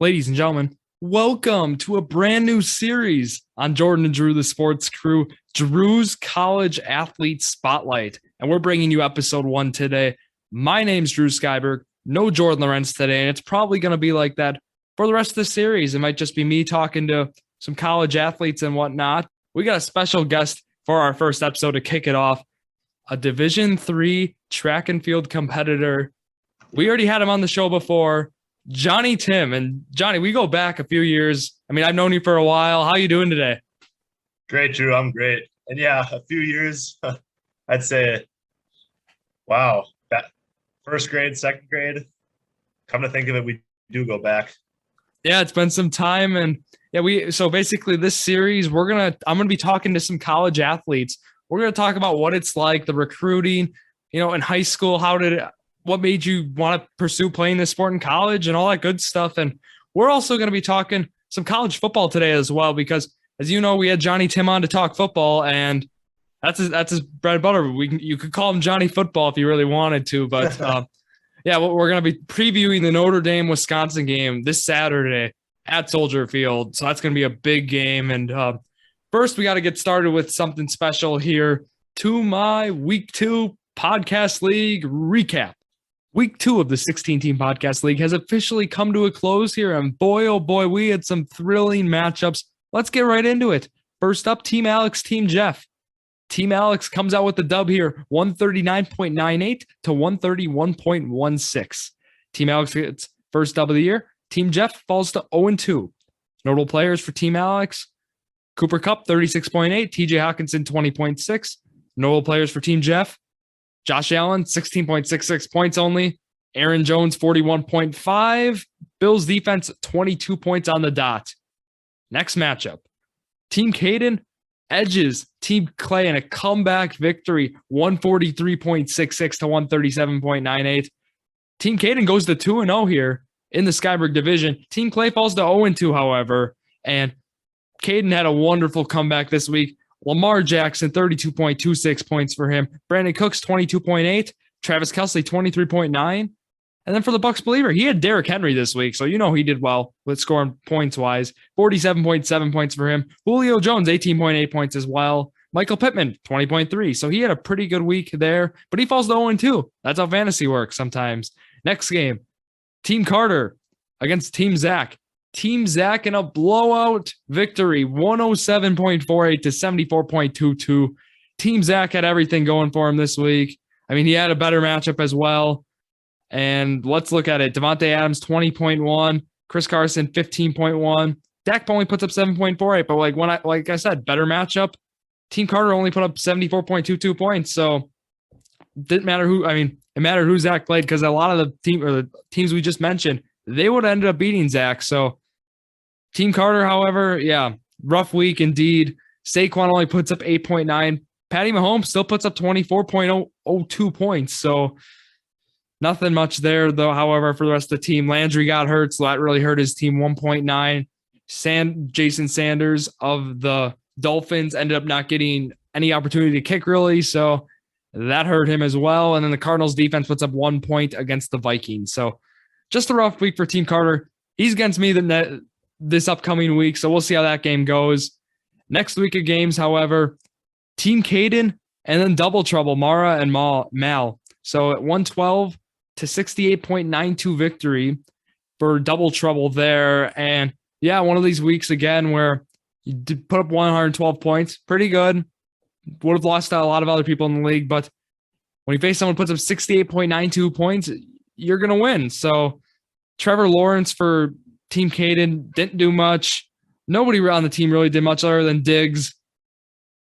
Ladies and gentlemen, welcome to a brand new series on Jordan and Drew, the sports crew, Drew's College Athlete Spotlight. And we're bringing you episode 1 today. My name's Drew Skyberg, no Jordon Lawrenz today, and it's probably going to be like that for the rest of the series. It might just be me talking to some college athletes and whatnot. We got a special guest for our first episode to kick it off, a Division III track and field competitor. We already had him on the show before, Jonny Timm. And Johnny, we go back a few years. I mean, I've known you for a while. How you doing today? Great, Drew. I'm great. And yeah, a few years, I'd say, wow, that first grade, second grade, come to think of it, we do go back. Yeah, it's been some time. And yeah, so basically this series, I'm going to be talking to some college athletes. We're going to talk about what it's like, the recruiting, in high school, what made you want to pursue playing this sport in college and all that good stuff. And we're also going to be talking some college football today as well, because as you know, we had Jonny Timm on to talk football, and that's his bread and butter. You could call him Johnny Football if you really wanted to, but yeah, we're going to be previewing the Notre Dame Wisconsin game this Saturday at Soldier Field. So that's going to be a big game. And first, we got to get started with something special here to my Week 2 Podcast League recap. Week 2 of the 16-team Podcast League has officially come to a close here, and boy, oh boy, we had some thrilling matchups. Let's get right into it. First up, Team Alex, Team Jeff. Team Alex comes out with the dub here, 139.98 to 131.16. Team Alex gets first dub of the year. Team Jeff falls to 0-2. Notable players for Team Alex: Cooper Kupp, 36.8, TJ Hawkinson, 20.6. Notable players for Team Jeff: Josh Allen, 16.66 points only. Aaron Jones, 41.5. Bills defense, 22 points on the dot. Next matchup, Team Caden edges Team Clay in a comeback victory, 143.66 to 137.98. Team Caden goes to 2-0 here in the Skyberg division. Team Clay falls to 0-2, however, and Caden had a wonderful comeback this week. Lamar Jackson, 32.26 points for him. Brandon Cooks, 22.8. Travis Kelce, 23.9. And then for the Bucks Believer, he had Derrick Henry this week, so he did well with scoring points-wise. 47.7 points for him. Julio Jones, 18.8 points as well. Michael Pittman, 20.3. So he had a pretty good week there, but he falls to 0-2. That's how fantasy works sometimes. Next game, Team Carter against Team Zach. Team Zach in a blowout victory, 107.48 to 74.22. Team Zach had everything going for him this week. I mean, he had a better matchup as well. And let's look at it. Devontae Adams, 20.1. Chris Carson, 15.1. Dak only puts up 7.48. But like I said, better matchup. Team Carter only put up 74.22 points. So it mattered who Zach played, because a lot of the teams we just mentioned, they would have ended up beating Zach. So Team Carter, however, rough week indeed. Saquon only puts up 8.9. Patty Mahomes still puts up 24.002 points. So nothing much there, though. However, for the rest of the team, Landry got hurt, so that really hurt his team, 1.9. Jason Sanders of the Dolphins ended up not getting any opportunity to kick, really, so that hurt him as well. And then the Cardinals defense puts up 1 point against the Vikings. So just a rough week for Team Carter. He's against me this upcoming week, so we'll see how that game goes. Next week of games, however, Team Caden and then double trouble, Mara and Mal. So at 112 to 68.92 victory for double trouble there. And yeah, one of these weeks again where you did put up 112 points. Pretty good. Would have lost to a lot of other people in the league, but when you face someone who puts up 68.92 points, you're going to win. So Trevor Lawrence for Team Caden didn't do much. Nobody on the team really did much other than Diggs.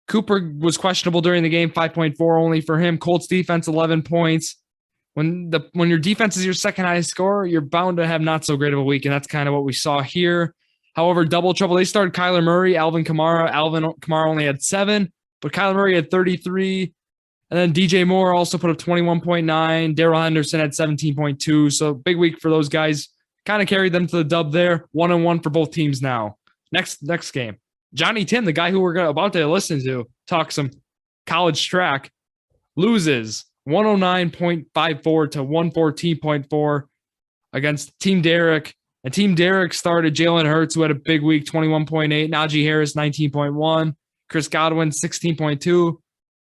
Cooper was questionable during the game, 5.4 only for him. Colts defense, 11 points. When your defense is your second highest scorer, you're bound to have not so great of a week, and that's kind of what we saw here. However, double trouble, they started Kyler Murray, Alvin Kamara. Alvin Kamara only had 7, but Kyler Murray had 33. And then DJ Moore also put up 21.9. Darrell Henderson had 17.2. So big week for those guys. Kind of carried them to the dub there. 1-1 for both teams now. Next game, Jonny Timm, the guy who we're about to listen to talk some college track, loses 109.54 to 114.4 against Team Derek. And Team Derek started Jalen Hurts, who had a big week, 21.8. Najee Harris, 19.1. Chris Godwin, 16.2.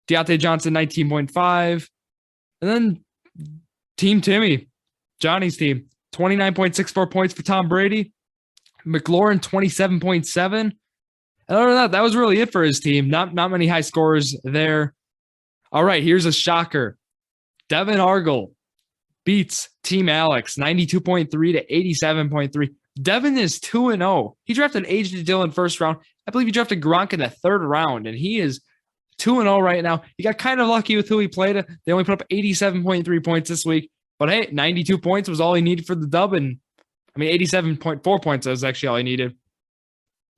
Deontay Johnson, 19.5. And then Team Timmy, Johnny's team, 29.64 points for Tom Brady. McLaurin, 27.7. And other than that, that was really it for his team. Not many high scores there. All right, here's a shocker. Devin Argel beats Team Alex, 92.3 to 87.3. Devin is 2-0. He drafted A.J. Dillon first round. I believe he drafted Gronk in the third round, and he is 2-0 right now. He got kind of lucky with who he played. They only put up 87.3 points this week. But hey, 92 points was all he needed for the dub. And 87.4 points was actually all he needed.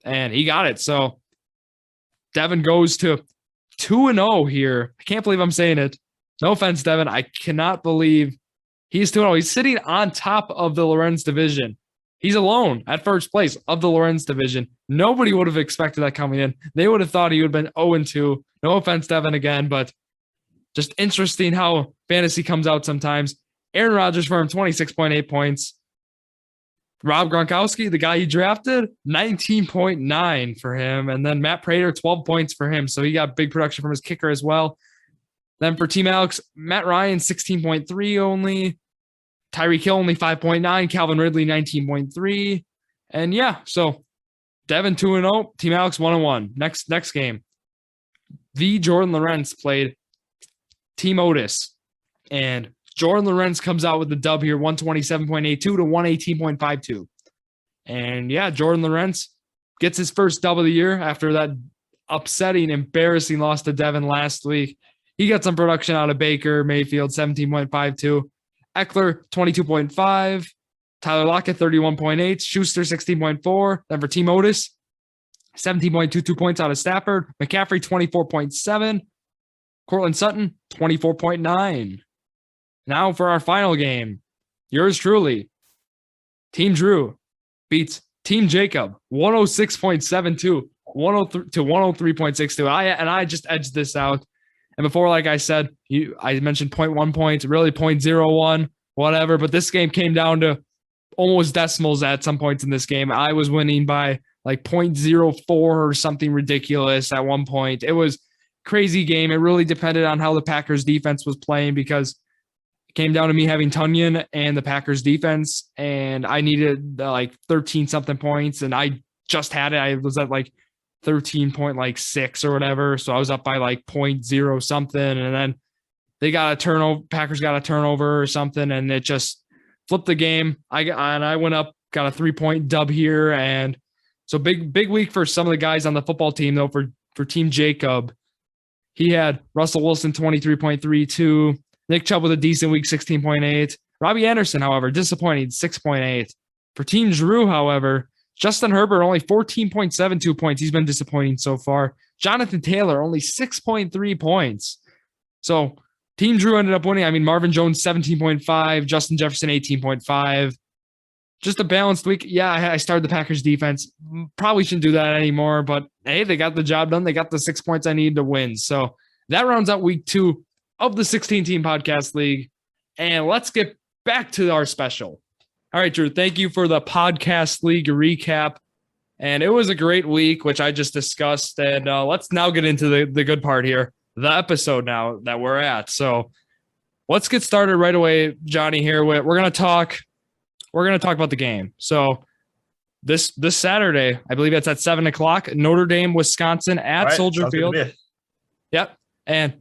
And he got it. So Devin goes to 2-0 here. I can't believe I'm saying it. No offense, Devin. I cannot believe he's 2-0. He's sitting on top of the Lawrenz division. He's alone at first place of the Lawrenz division. Nobody would have expected that coming in. They would have thought he would have been 0-2. No offense, Devin, again, but just interesting how fantasy comes out sometimes. Aaron Rodgers for him, 26.8 points. Rob Gronkowski, the guy he drafted, 19.9 for him. And then Matt Prater, 12 points for him. So he got big production from his kicker as well. Then for Team Alex, Matt Ryan, 16.3 only. Tyreek Hill, only 5.9. Calvin Ridley, 19.3. And yeah, so Devin 2-0. Team Alex 1-1. Next game. The Jordon Lawrenz played Team Otis. And Jordon Lawrenz comes out with the dub here, 127.82 to 118.52. And yeah, Jordon Lawrenz gets his first dub of the year after that upsetting, embarrassing loss to Devin last week. He got some production out of Baker Mayfield, 17.52. Eckler, 22.5. Tyler Lockett, 31.8. Schuster, 16.4. Then for Team Otis, 17.22 points out of Stafford. McCaffrey, 24.7. Cortland Sutton, 24.9. Now for our final game. Yours truly, Team Drew beats Team Jacob, 106.72 to 103.62. I just edged this out. And before, like I said, I mentioned 0.1 points, really 0.01, whatever. But this game came down to almost decimals at some points in this game. I was winning by like 0.04 or something ridiculous at one point. It was a crazy game. It really depended on how the Packers defense was playing because it came down to me having Tunyon and the Packers defense. And I needed like 13 something points. And I just had it. I was at like 13.6 or whatever. So I was up by like 0.0 something. And then they got a turnover. Packers got a turnover or something. And it just flipped the game. I went up, got a 3-point dub here. And so big week for some of the guys on the football team though, for Team Jacob. He had Russell Wilson, 23.32. Nick Chubb with a decent week, 16.8. Robbie Anderson, however, disappointing, 6.8. For Team Drew, however, Justin Herbert, only 14.72 points. He's been disappointing so far. Jonathan Taylor, only 6.3 points. So Team Drew ended up winning. Marvin Jones, 17.5. Justin Jefferson, 18.5. Just a balanced week. Yeah, I started the Packers defense. Probably shouldn't do that anymore, but hey, they got the job done. They got the 6 points I needed to win. So that rounds out week 2 of the 16-team podcast league. And let's get back to our special. All right, Drew, thank you for the podcast league recap. And it was a great week, which I just discussed. And let's now get into the good part here, the episode now that we're at. So let's get started right away, Johnny, here. We're going to talk about the game. So this Saturday, I believe it's at 7:00, Notre Dame, Wisconsin at Soldier Field. Yep. And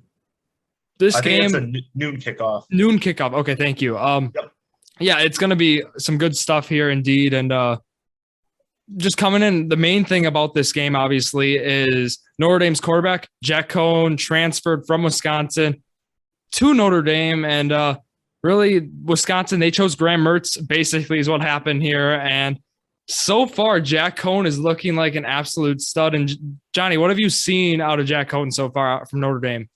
I think it's a noon kickoff. Noon kickoff. Okay, thank you. Yep. Yeah, it's going to be some good stuff here indeed. And just coming in, the main thing about this game, obviously, is Notre Dame's quarterback, Jack Cohn, transferred from Wisconsin to Notre Dame. And really, Wisconsin, they chose Graham Mertz, basically, is what happened here. And so far, Jack Cohn is looking like an absolute stud. And Johnny, what have you seen out of Jack Cohn so far from Notre Dame?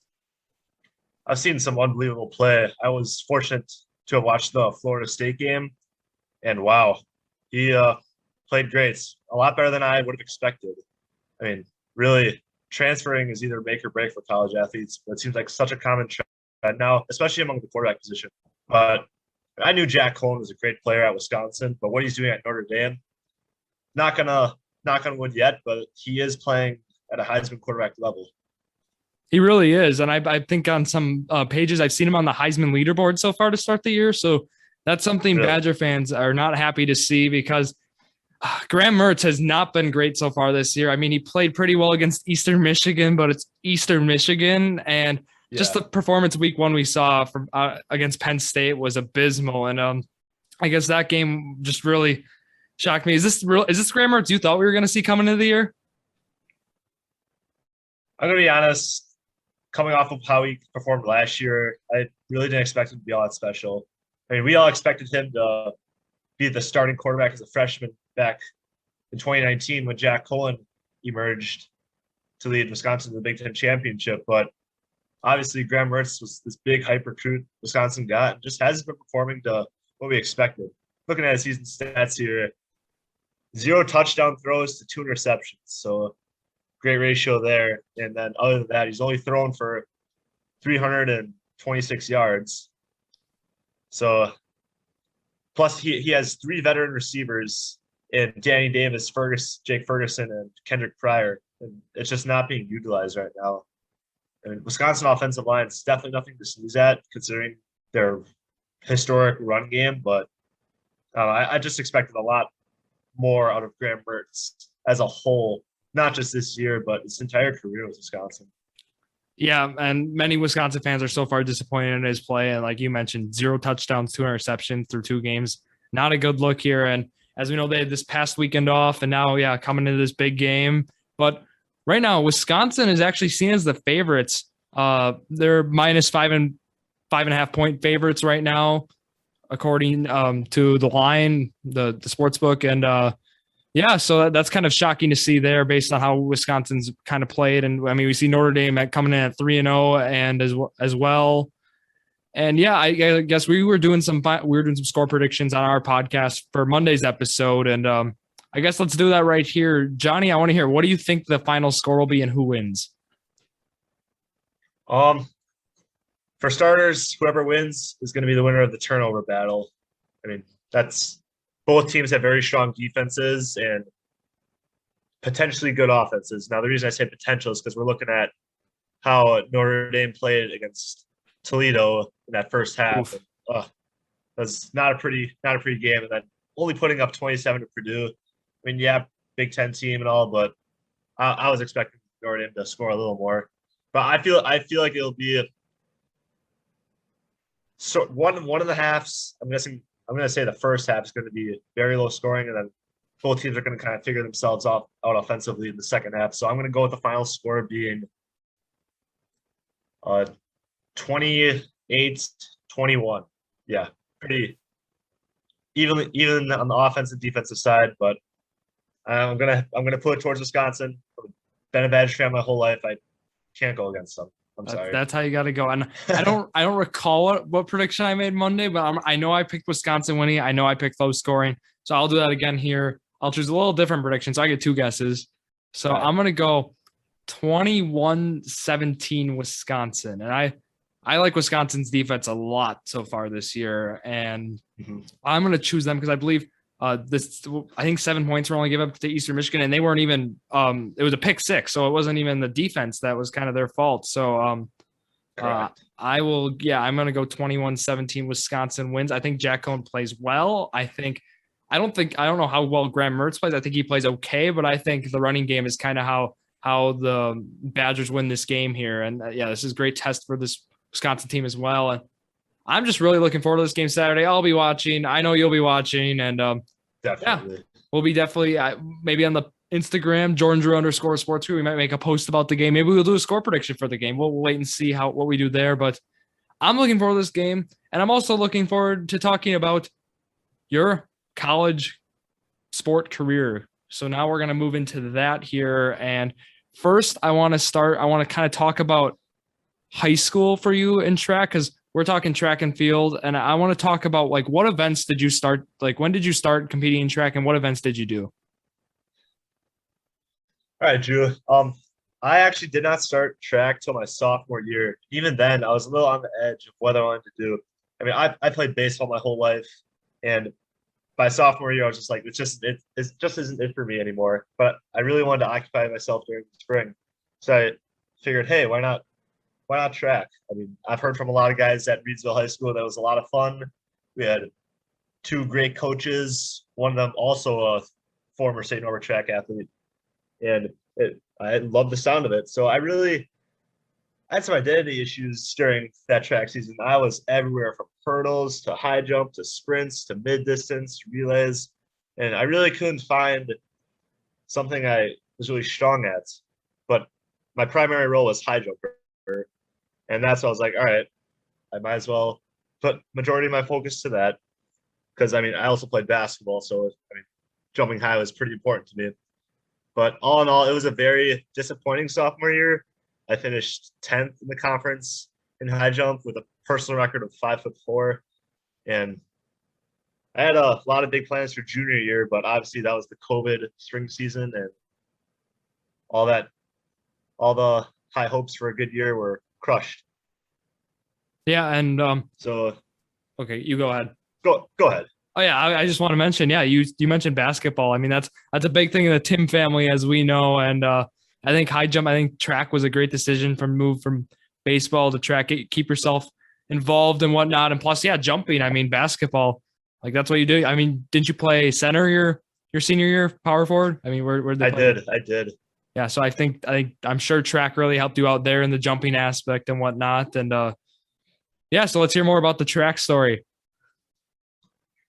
I've seen some unbelievable play. I was fortunate to have watched the Florida State game, and wow, he played great. A lot better than I would have expected. Really, transferring is either make or break for college athletes, but it seems like such a common trend now, especially among the quarterback position. But I knew Jack Cohen was a great player at Wisconsin, but what he's doing at Notre Dame, not gonna not gonna win yet, but he is playing at a Heisman quarterback level. He really is. And I think on some pages, I've seen him on the Heisman leaderboard so far to start the year. So that's something Really. Badger fans are not happy to see because Graham Mertz has not been great so far this year. I mean, he played pretty well against Eastern Michigan, but it's Eastern Michigan. And just the performance week one we saw from against Penn State was abysmal. And I guess that game just really shocked me. Is this real? Is this Graham Mertz you thought we were going to see coming into the year? I'm gonna be honest. Coming off of how he performed last year, I really didn't expect him to be all that special. I mean, we all expected him to be the starting quarterback as a freshman back in 2019 when Jack Cohen emerged to lead Wisconsin to the Big Ten championship. But obviously, Graham Mertz was this big hype recruit Wisconsin got and just hasn't been performing to what we expected. Looking at his season stats here, 0 touchdown throws to 2 interceptions. So great ratio there. And then other than that, he's only thrown for 326 yards. So plus he has 3 veteran receivers in Danny Davis, Jake Ferguson, and Kendrick Pryor. And it's just not being utilized right now. I mean, Wisconsin offensive line is definitely nothing to sneeze at considering their historic run game, but I just expected a lot more out of Graham Mertz as a whole, not just this year, but his entire career with Wisconsin. Yeah, and many Wisconsin fans are so far disappointed in his play. And like you mentioned, 0 touchdowns, 2 interceptions through 2 games. Not a good look here. And as we know, they had this past weekend off, and now, coming into this big game. But right now, Wisconsin is actually seen as the favorites. They're minus 5.5 point favorites right now, according to the line, the sports book. And so that's kind of shocking to see there based on how Wisconsin's kind of played. And I mean, we see Notre Dame coming in at 3-0 and as well. And I guess we were doing some score predictions on our podcast for Monday's episode. And I guess let's do that right here. Johnny, I want to hear, what do you think the final score will be and who wins? For starters, whoever wins is going to be the winner of the turnover battle. I mean, both teams have very strong defenses and potentially good offenses. Now, the reason I say potential is because we're looking at how Notre Dame played against Toledo in that first half. And, that's not a pretty game. And then only putting up 27 to Purdue. I mean, Big Ten team and all, but I was expecting Notre Dame to score a little more. But I feel like it'll be one of the halves. I'm going to say the first half is going to be very low scoring, and then both teams are going to kind of figure themselves out offensively in the second half. So I'm going to go with the final score being 28-21. Yeah, pretty even on the offensive and defensive side, but I'm gonna put it towards Wisconsin. I've been a Badger fan my whole life. I can't go against them. I'm sorry. That's how you got to go. And I don't recall what prediction I made Monday, but I know I picked Wisconsin winning. I know I picked low scoring. So I'll do that again here. I'll choose a little different prediction. So I get 2 guesses. So I'm going to go 21-17 Wisconsin. And I like Wisconsin's defense a lot so far this year. And I'm going to choose them because I believe I think 7 points were only given up to Eastern Michigan, and they weren't even it was a pick 6, so it wasn't even the defense that was kind of their fault. So I'm going to go 21-17 Wisconsin wins. I think Jack Cohen plays well. I don't know how well Graham Mertz plays. I think he plays okay, but I think the running game is kind of how the Badgers win this game here. And this is a great test for this Wisconsin team as well. And I'm just really looking forward to this game Saturday. I'll be watching. I know you'll be watching. And definitely. We'll be definitely maybe on the Instagram, Jordan_sports. We might make a post about the game. Maybe we'll do a score prediction for the game. We'll wait and see what we do there. But I'm looking forward to this game. And I'm also looking forward to talking about your college sport career. So now we're going to move into that here. And first, I want to kind of talk about high school for you in track, because we're talking track and field. And I want to talk about what events did you start? When did you start competing in track and what events did you do? All right, Drew. I actually did not start track till my sophomore year. Even then, I was a little on the edge of what I wanted to do. I mean, I played baseball my whole life, and by sophomore year, I was just like, it just isn't it for me anymore. But I really wanted to occupy myself during the spring, so I figured, hey, why not track? I mean, I've heard from a lot of guys at Reedsville High School that was a lot of fun. We had two great coaches, one of them also a former St. Norbert track athlete, and I love the sound of it. So I had some identity issues during that track season. I was everywhere from hurdles to high jump to sprints to mid distance relays, and I really couldn't find something I was really strong at. But my primary role was high jumper, and that's why I was like, all right, I might as well put majority of my focus to that because I mean I also played basketball, so I mean jumping high was pretty important to me. But all in all, it was a very disappointing sophomore year. I finished 10th in the conference in high jump with a personal record of 5'4", and I had a lot of big plans for junior year, but obviously that was the COVID spring season, and all that, all the high hopes for a good year were crushed. Yeah, and So okay, you go ahead. go ahead. Oh yeah, I just want to mention, yeah, you mentioned basketball. I mean, that's a big thing in the Timm family, as we know. And I think high jump, I think track was a great decision from move from baseball to track. Keep yourself involved and whatnot. And plus, yeah, jumping. I mean, basketball, like that's what you do. I mean, didn't you play center your senior year, power forward? I mean, where they play? I did. Yeah, so I'm sure track really helped you out there in the jumping aspect and whatnot. And yeah, so let's hear more about the track story.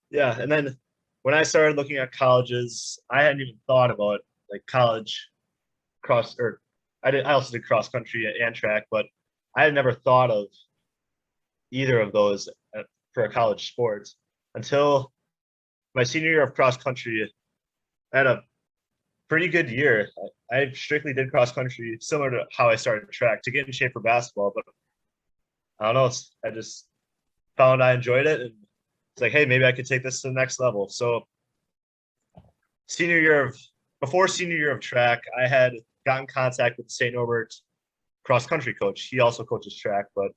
Yeah, and then when I started looking at colleges, I hadn't even thought about like college cross or I also did cross country and track, but I had never thought of either of those for a college sport until my senior year of cross country. I had a pretty good year. I strictly did cross country, similar to how I started track to get in shape for basketball, but I don't know. I just found I enjoyed it, and it's like, hey, maybe I could take this to the next level. So before senior year of track, I had gotten in contact with the St. Norbert cross country coach. He also coaches track, but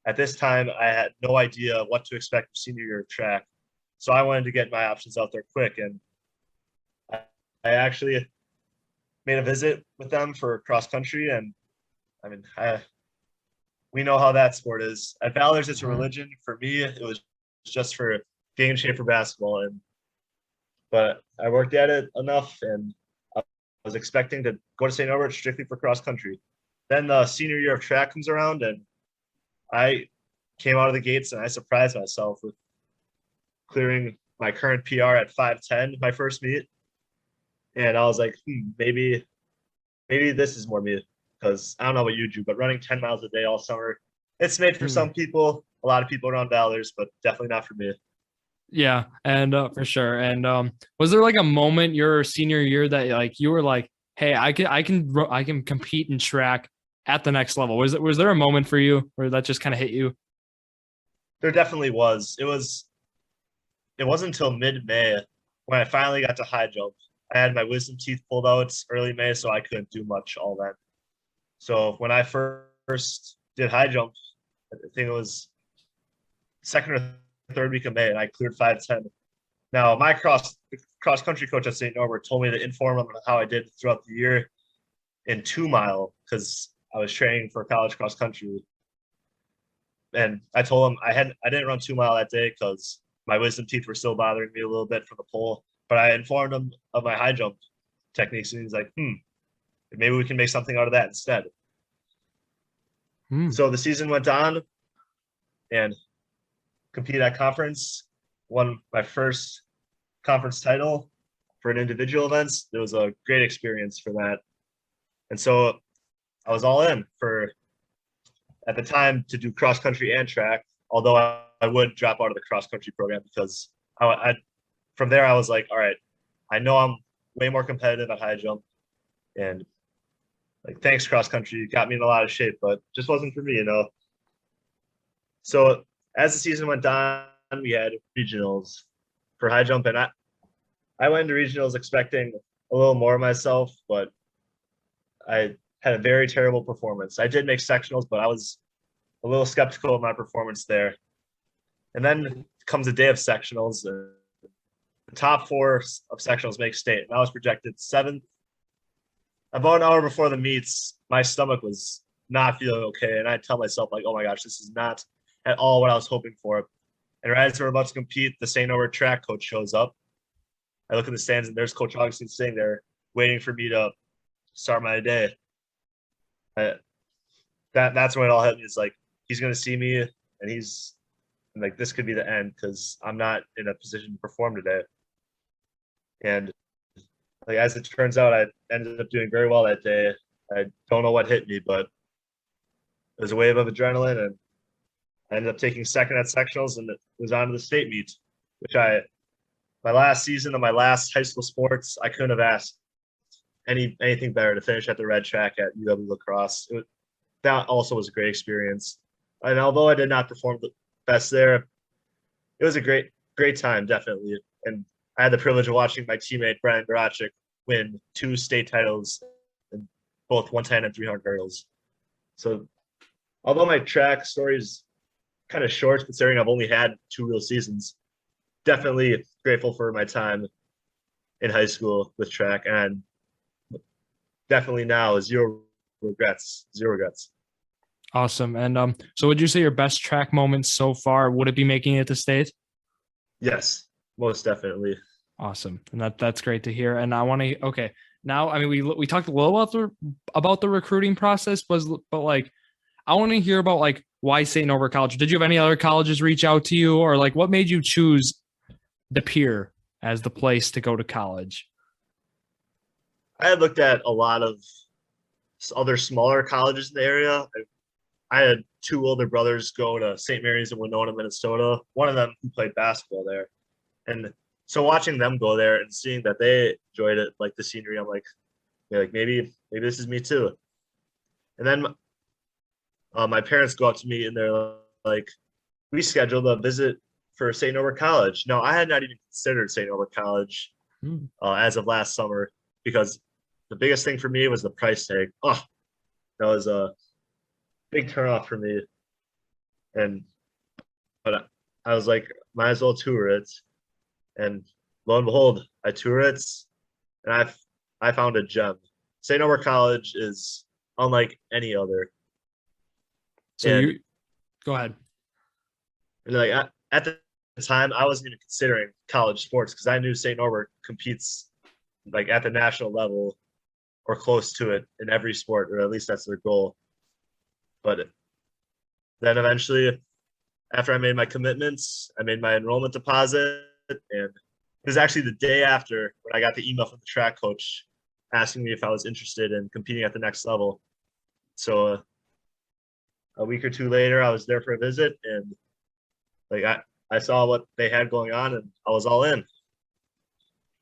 at this time I had no idea what to expect for senior year of track. So I wanted to get my options out there quick, and I actually made a visit with them for cross country. And I mean, we know how that sport is. At Valor's, it's a religion. For me, it was just for getting in shape for basketball. But I worked at it enough, and I was expecting to go to St. Norbert strictly for cross country. Then the senior year of track comes around, and I came out of the gates and I surprised myself with clearing my current PR at 5'10", my first meet. And I was like, maybe this is more me, because I don't know what you do, but running 10 miles a day all summer, it's made for some people, a lot of people around Valor's, but definitely not for me. Yeah, and for sure. And was there like a moment your senior year that like you were like, hey, I can compete in track at the next level? Was there a moment for you where that just kind of hit you? There definitely was. It wasn't until mid-May when I finally got to high jump. I had my wisdom teeth pulled out early May, so I couldn't do much all then. So when I first did high jump, I think it was second or third week of May, and I cleared 5'10". Now my cross country coach at St. Norbert told me to inform him on how I did throughout the year in 2 mile, because I was training for college cross country. And I told him I didn't run 2 mile that day because my wisdom teeth were still bothering me a little bit from the pole. But I informed him of my high jump techniques, and he's like, maybe we can make something out of that instead. So the season went on, and competed at conference, won my first conference title for an individual events. It was a great experience for that. And so I was all in for, at the time, to do cross country and track, although I would drop out of the cross country program because from there I was like, all right, I know I'm way more competitive at high jump, and like, thanks cross country, got me in a lot of shape, but just wasn't for me, you know. So as the season went on, we had regionals for high jump, and I went into regionals expecting a little more of myself, but I had a very terrible performance. I did make sectionals, but I was a little skeptical of my performance there. And then comes the day of sectionals. And the top 4 of sectionals make state. And I was projected 7th. About an hour before the meets, my stomach was not feeling okay. And I tell myself, like, oh my gosh, this is not at all what I was hoping for. And right as we're about to compete, the St. Norbert track coach shows up. I look in the stands and there's Coach Augustine sitting there waiting for me to start my day. That's when it all hit me. It's like, he's going to see me and he's like, this could be the end because I'm not in a position to perform today. And like, as it turns out, I ended up doing very well that day. I don't know what hit me, but it was a wave of adrenaline, and I ended up taking 2nd at sectionals, and it was on to the state meet, which my last season of my last high school sports, I couldn't have asked anything better to finish at the red track at UW La Crosse. That also was a great experience. And although I did not perform the best there, it was a great time, definitely. And I had the privilege of watching my teammate Brian Garachik win 2 state titles in both 110 and 300 hurdles. So although my track story is kind of short considering I've only had 2 real seasons, definitely grateful for my time in high school with track, and definitely now zero regrets. Awesome. And so would you say your best track moments so far, would it be making it to state? Yes, most definitely. Awesome. And that's great to hear. And I want to, okay, now, I mean, we talked a little about the recruiting process, but like, I want to hear about like why St. Norbert College. Did you have any other colleges reach out to you, or like what made you choose De Pere as the place to go to college? I had looked at a lot of other smaller colleges in the area. I had 2 older brothers go to St. Mary's in Winona, Minnesota. One of them who played basketball there. And so watching them go there and seeing that they enjoyed it, like the scenery, I'm like, yeah, like maybe this is me too. And then my parents go up to me and they're like, we scheduled a visit for St. Norbert College. No, I had not even considered St. Norbert College as of last summer, because the biggest thing for me was the price tag. Oh, that was a big turnoff for me. But I was like, might as well tour it. And lo and behold, I tour it, and I found a gem. St. Norbert College is unlike any other. So you go ahead. And like at the time, I wasn't even considering college sports because I knew St. Norbert competes like at the national level or close to it in every sport, or at least that's their goal. But then eventually, after I made my commitments, I made my enrollment deposit, and it was actually the day after when I got the email from the track coach asking me if I was interested in competing at the next level. So a week or 2 later, I was there for a visit, and like I saw what they had going on, and I was all in.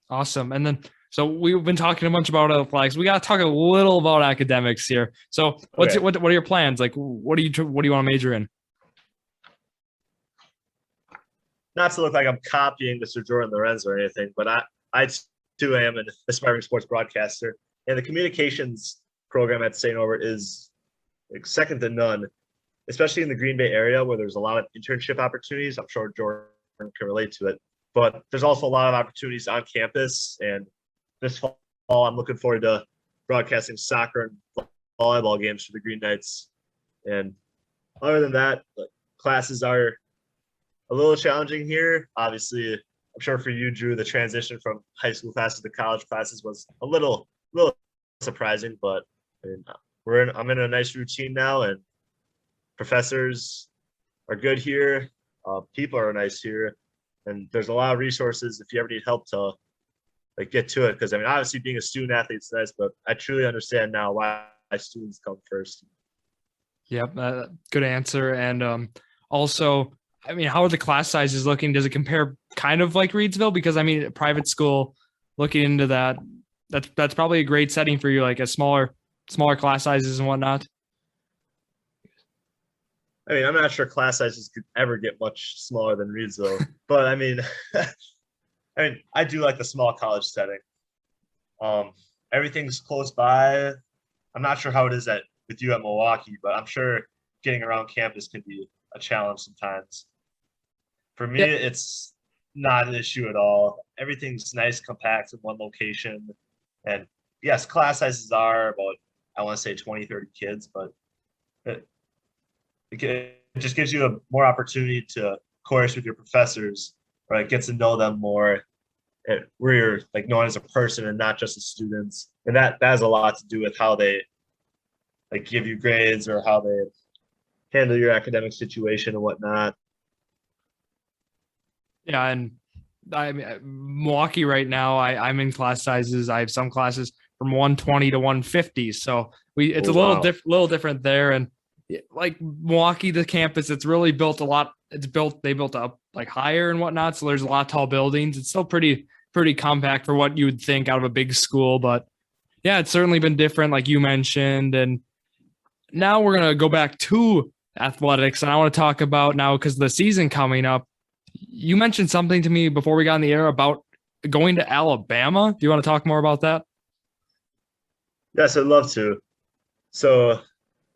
Awesome. And then, so we've been talking a bunch about athletics. We got to talk a little about academics here. So what are your plans? Like, what do you want to major in? Not to look like I'm copying Mr. Jordon Lawrenz or anything, but I too am an aspiring sports broadcaster, and the communications program at St. Norbert is like second to none, especially in the Green Bay area where there's a lot of internship opportunities. I'm sure Jordan can relate to it, but there's also a lot of opportunities on campus. And this fall, I'm looking forward to broadcasting soccer and volleyball games for the Green Knights. And other than that, classes are a little challenging here. Obviously, I'm sure for you, Drew, the transition from high school classes to college classes was a little surprising, but I mean, I'm in a nice routine now, and professors are good here. People are nice here, and there's a lot of resources if you ever need help to like get to it. Because I mean, obviously being a student athlete is nice, but I truly understand now why students come first. Yep, good answer. And also, I mean, how are the class sizes looking? Does it compare kind of like Reedsville? Because I mean, private school, looking into that, that's probably a great setting for you, like a smaller class sizes and whatnot. I mean, I'm not sure class sizes could ever get much smaller than Reedsville, but I mean, I do like the small college setting. Everything's close by. I'm not sure how it is with you at Milwaukee, but I'm sure getting around campus can be a challenge sometimes. For me, Yeah, it's not an issue at all. Everything's nice, compact in one location. And yes, class sizes are about, I want to say 20, 30 kids, but it, it just gives you a more opportunity to course with your professors, right? Get to know them more, where you're like known as a person and not just as students. And that has a lot to do with how they like give you grades or how they handle your academic situation and whatnot. yeah, and I mean, Milwaukee right now, I'm in class sizes. I have some classes from 120 to 150, so it's a Oh wow. little different there. And like Milwaukee, the campus, it's really built a lot. They built up like higher and whatnot, so there's a lot of tall buildings. It's still pretty compact for what you would think out of a big school, but yeah, it's certainly been different, like you mentioned. And now we're gonna go back to athletics, and I want to talk about now because the season coming up. You mentioned something to me before we got in the air about going to Alabama. Do you want to talk more about that? Yes, I'd love to. So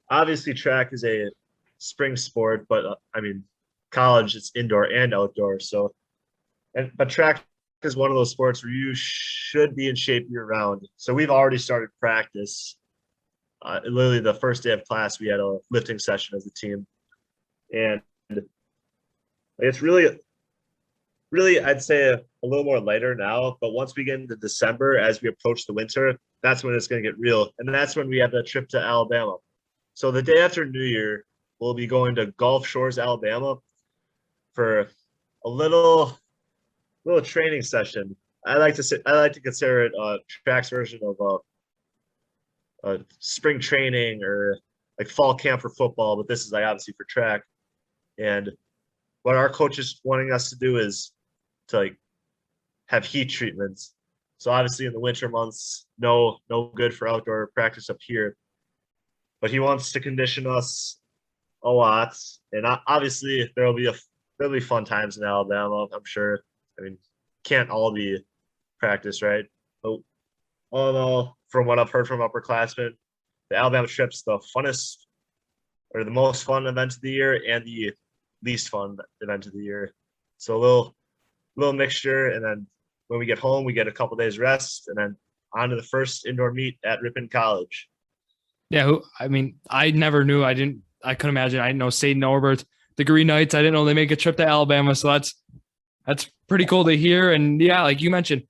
obviously track is a spring sport, but I mean college it's indoor and outdoor. So but track is one of those sports where you should be in shape year round. So we've already started practice. Literally the first day of class, we had a lifting session as a team, and it's really, I'd say a little more lighter now. But once we get into December, as we approach the winter, that's when it's going to get real. And that's when we have that trip to Alabama. So the day after New Year, we'll be going to Gulf Shores, Alabama for a little training session. I like to consider it track's version of spring training or like fall camp for football, but this is like obviously for track. And what our coach is wanting us to do is to like have heat treatments. So obviously in the winter months, no good for outdoor practice up here. But he wants to condition us a lot, and obviously there'll be fun times in Alabama. I'm sure. I mean, can't all be practice, right? But all in all, from what I've heard from upperclassmen, the Alabama trip's the funnest or the most fun event of the year and the least fun event of the year. So a little mixture, and then when we get home, we get a couple days rest, and then on to the first indoor meet at Ripon College. Yeah, I mean, I never knew. I couldn't imagine. I didn't know St. Norbert, the Green Knights. I didn't know they make a trip to Alabama. So that's pretty cool to hear. And yeah, like you mentioned,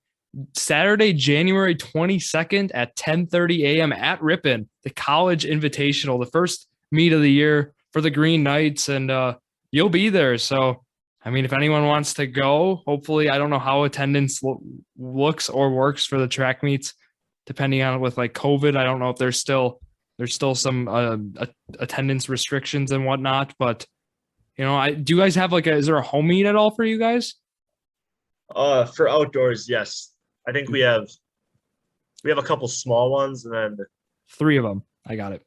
Saturday, January 22nd at 10:30 a.m. at Ripon, the College Invitational, the first meet of the year for the Green Knights, and you'll be there. So, I mean, if anyone wants to go, hopefully, I don't know how attendance looks or works for the track meets, depending on with like COVID. I don't know if there's still some attendance restrictions and whatnot, but do you guys have is there a home meet at all for you guys? For outdoors, yes. I think we have a couple small ones, and then Three of them. I got it.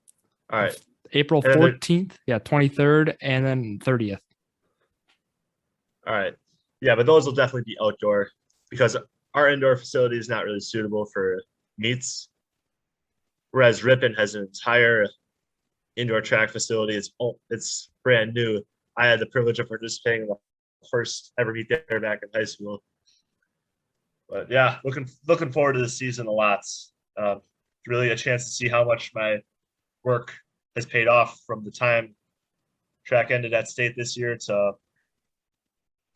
all right. April And then 14th, yeah, 23rd, and then 30th. All right. Yeah, but those will definitely be outdoor because our indoor facility is not really suitable for meets. Whereas Ripon has an entire indoor track facility. It's brand new. I had the privilege of participating in the first ever meet there back in high school. But yeah, looking forward to this season a lot. Really a chance to see how much my work has paid off from the time track ended at state this year to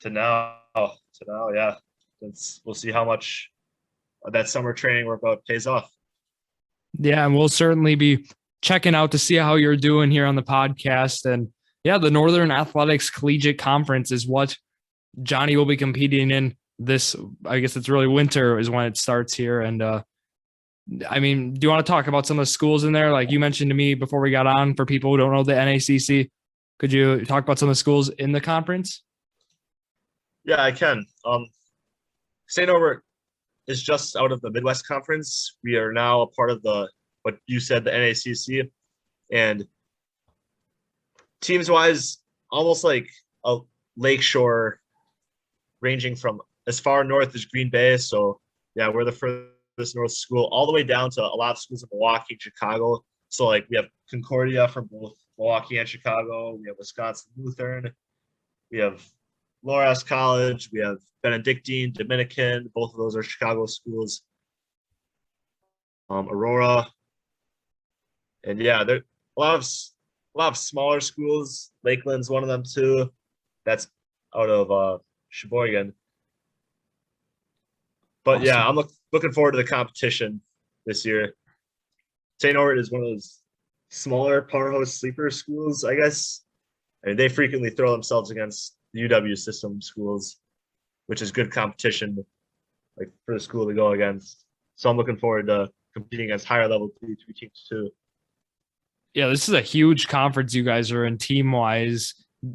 now. Yeah, we'll see how much that summer training workout pays off. Yeah, and we'll certainly be checking out to see how you're doing here on the podcast. And yeah, the Northern Athletics Collegiate Conference is what Jonny will be competing in this. I guess it's really winter is when it starts here. And I mean, do you want to talk about some of the schools in there? Like you mentioned to me before we got on, for people who don't know the NACC, could you talk about some of the schools in the conference? Yeah, I can. St. Norbert is just out of the Midwest Conference. We are now a part of what you said, the NACC, and teams wise, almost like a lakeshore, ranging from as far north as Green Bay. So yeah, we're the furthest north school, all the way down to a lot of schools in Milwaukee and Chicago. So like we have Concordia from both Milwaukee and Chicago. We have Wisconsin Lutheran. We have Loras College. We have Benedictine, Dominican. Both of those are Chicago schools. Aurora, and yeah, there a lot of smaller schools. Lakeland's one of them too. That's out of Sheboygan. But yeah, Awesome. I'm looking forward to the competition this year. St. Norbert is one of those smaller powerhouse sleeper schools, I guess. I mean, they frequently throw themselves against the UW system schools, which is good competition, like for the school to go against. So I'm looking forward to competing against higher level D2 teams too. Yeah, this is a huge conference you guys are in team wise.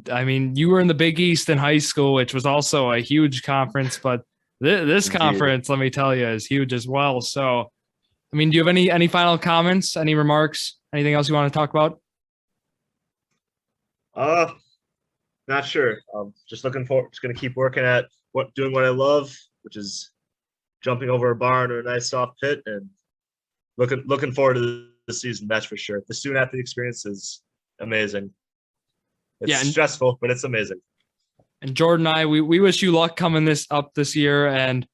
I mean, you were in the Big East in high school, which was also a huge conference, but this Indeed. conference, let me tell you, is huge as well. So, I mean, do you have any final comments, any remarks, anything else you want to talk about? Uh, Not sure. Just looking forward. Just gonna keep working at doing what I love, which is jumping over a barn or a nice soft pit, and looking forward to the season. That's for sure. The student athlete experience is amazing. It's Yeah, stressful, but it's amazing. and Jordan and I, we wish you luck coming this year, and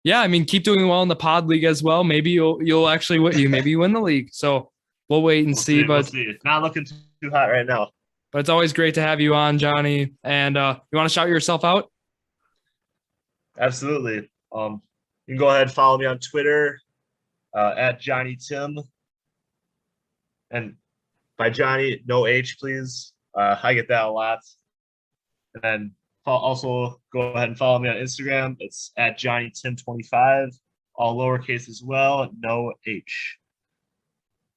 yeah, I mean, keep doing well in the pod league as well. Maybe you'll actually maybe you win the league. So we'll wait and We'll see. see. We'll But see. It's not looking too hot right now. it's always great to have you on, Johnny. And you want to shout yourself out? Absolutely. You can go ahead and follow me on Twitter at Jonny Timm, and by Johnny, no H, please. I get that a lot. And then also go ahead and follow me on Instagram. It's at Jonny Timm25, all lowercase as well, no H.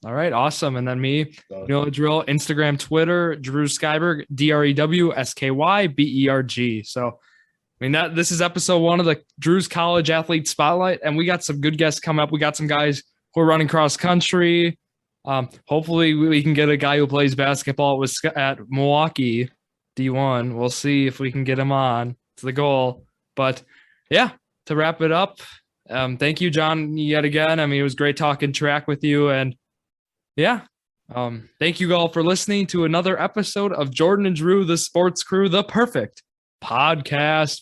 All right, awesome. And then me, So, you know the drill, Instagram, Twitter, Drew Skyberg, DrewSkyberg. So, I mean, this is episode 1 of the Drew's College Athlete Spotlight, and we got some good guests coming up. We got some guys who are running cross country. Hopefully, we can get a guy who plays basketball at Milwaukee D1. We'll see if we can get him on. It's the goal. But yeah, to wrap it up, thank you, John, yet again. I mean, it was great talking track with you, and yeah. Thank you all for listening to another episode of Jordan and Drew, the Sports Crew, the perfect podcast